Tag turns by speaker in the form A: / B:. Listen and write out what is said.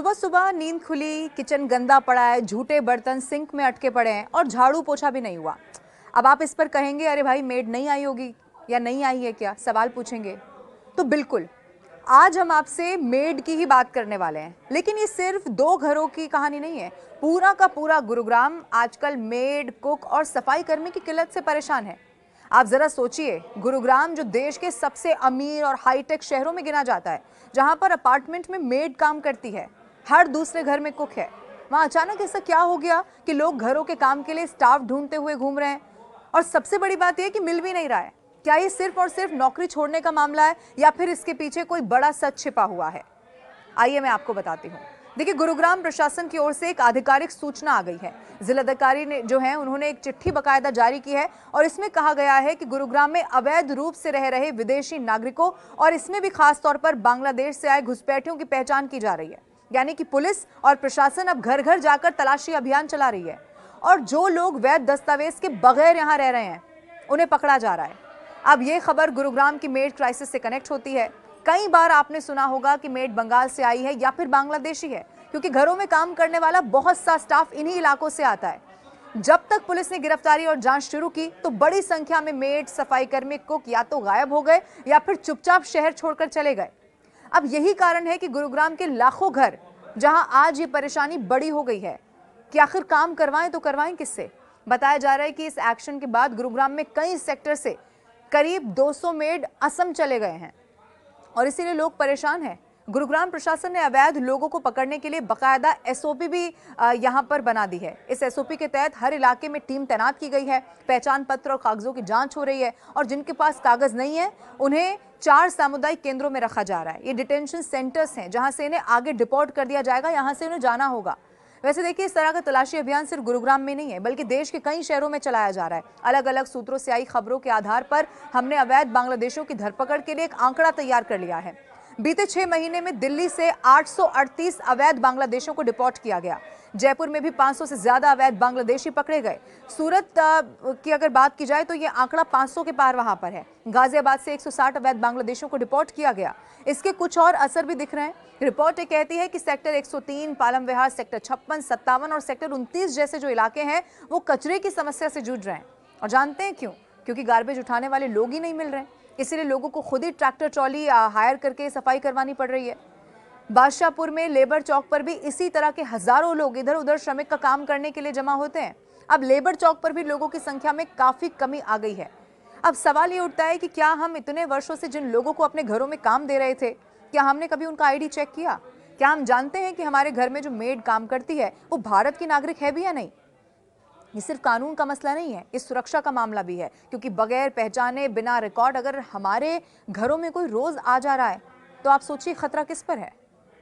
A: सुबह सुबह नींद खुली, किचन गंदा पड़ा है, झूठे बर्तन सिंक में अटके पड़े हैं और झाड़ू पोछा भी नहीं हुआ। अब आप इस पर कहेंगे अरे भाई मेड नहीं आई होगी या नहीं आई है क्या, सवाल पूछेंगे। तो बिल्कुल, आज हम आपसे मेड की ही बात करने वाले हैं। लेकिन ये सिर्फ दो घरों की कहानी नहीं है। पूरा का पूरा गुरुग्राम आजकल मेड, कुक और सफाई कर्मी की किल्लत से परेशान है। आप जरा सोचिए, गुरुग्राम जो देश के सबसे अमीर और हाईटेक शहरों में गिना जाता है, जहां पर अपार्टमेंट में मेड काम करती है, हर दूसरे घर में कुक है, वहां अचानक ऐसा क्या हो गया कि लोग घरों के काम के लिए स्टाफ ढूंढते हुए घूम रहे हैं? और सबसे बड़ी बात यह कि मिल भी नहीं रहा है। क्या ये सिर्फ और सिर्फ नौकरी छोड़ने का मामला है या फिर इसके पीछे कोई बड़ा सच छिपा हुआ है? आइए मैं आपको बताती हूँ। देखिए, गुरुग्राम प्रशासन की ओर से एक आधिकारिक सूचना आ गई है। जिलाधिकारी ने जो है उन्होंने एक चिट्ठी बकायदा जारी की है और इसमें कहा गया है कि गुरुग्राम में अवैध रूप से रह रहे विदेशी नागरिकों और इसमें भी खास तौर पर बांग्लादेश से आए घुसपैठियों की पहचान की जा रही है। यानी कि पुलिस और प्रशासन अब घर घर जाकर तलाशी अभियान चला रही है और जो लोग वैध दस्तावेज के बगैर यहाँ रह रहे हैं उन्हें पकड़ा जा रहा है। अब ये खबर गुरुग्राम की मेड क्राइसिस से कनेक्ट होती है। कई बार आपने सुना होगा कि मेड बंगाल से आई है या फिर बांग्लादेशी है, क्योंकि घरों में काम करने वाला बहुत सा स्टाफ इन्हीं इलाकों से आता है। जब तक पुलिस ने गिरफ्तारी और जांच शुरू की तो बड़ी संख्या में मेड, सफाई कर्मी, कुक या तो गायब हो गए या फिर चुपचाप शहर छोड़कर चले गए। अब यही कारण है कि गुरुग्राम के लाखों घर, जहां आज ये परेशानी बड़ी हो गई है कि आखिर काम करवाएं तो करवाएं किससे। बताया जा रहा है कि इस एक्शन के बाद गुरुग्राम में कई सेक्टर से करीब 200 मेड असम चले गए हैं और इसीलिए लोग परेशान हैं। गुरुग्राम प्रशासन ने अवैध लोगों को पकड़ने के लिए बकायदा एसओपी भी यहां पर बना दी है। इस एसओपी के तहत हर इलाके में टीम तैनात की गई है, पहचान पत्र और कागजों की जांच हो रही है और जिनके पास कागज नहीं है उन्हें 4 सामुदायिक केंद्रों में रखा जा रहा है। ये डिटेंशन सेंटर्स हैं जहां से इन्हें आगे डिपोर्ट कर दिया जाएगा, यहां से उन्हें जाना होगा। वैसे देखिए, इस तरह का तलाशी अभियान सिर्फ गुरुग्राम में नहीं है बल्कि देश के कई शहरों में चलाया जा रहा है। अलग अलग सूत्रों से आई खबरों के आधार पर हमने अवैध बांग्लादेशियों की धरपकड़ के लिए एक आंकड़ा तैयार कर लिया है। बीते 6 महीने में दिल्ली से 838 अवैध बांग्लादेशियों को डिपोर्ट किया गया। जयपुर में भी 500 से ज्यादा अवैध बांग्लादेशी पकड़े गए। सूरत की अगर बात की जाए तो ये आंकड़ा 500 के पार वहां पर है। गाजियाबाद से 160 अवैध बांग्लादेशियों को डिपोर्ट किया गया। इसके कुछ और असर भी दिख रहे हैं। रिपोर्ट ये कहती है कि सेक्टर 103, पालम विहार, सेक्टर 56, 57 और सेक्टर 29 जैसे जो इलाके हैं वो कचरे की समस्या से जूझ रहे हैं। और जानते हैं क्यों? क्योंकि गार्बेज उठाने वाले लोग ही नहीं मिल रहे हैं, इसीलिए लोगों को खुद ही ट्रैक्टर ट्रॉली हायर करके सफाई करवानी पड़ रही है। बादशाहपुर में लेबर चौक पर भी इसी तरह के हजारों लोग इधर उधर श्रमिक का काम करने के लिए जमा होते हैं। अब लेबर चौक पर भी लोगों की संख्या में काफी कमी आ गई है। अब सवाल ये उठता है कि क्या हम इतने वर्षों से जिन लोगों को अपने घरों में काम दे रहे थे, क्या हमने कभी उनका आईडी चेक किया? क्या हम जानते हैं कि हमारे घर में जो मेड काम करती है वो भारत की नागरिक है भी या नहीं? ये सिर्फ कानून का मसला नहीं है, इस सुरक्षा का मामला भी है, क्योंकि बगैर पहचाने, बिना रिकॉर्ड अगर हमारे घरों में कोई रोज आ जा रहा है तो आप सोचिए खतरा किस पर है।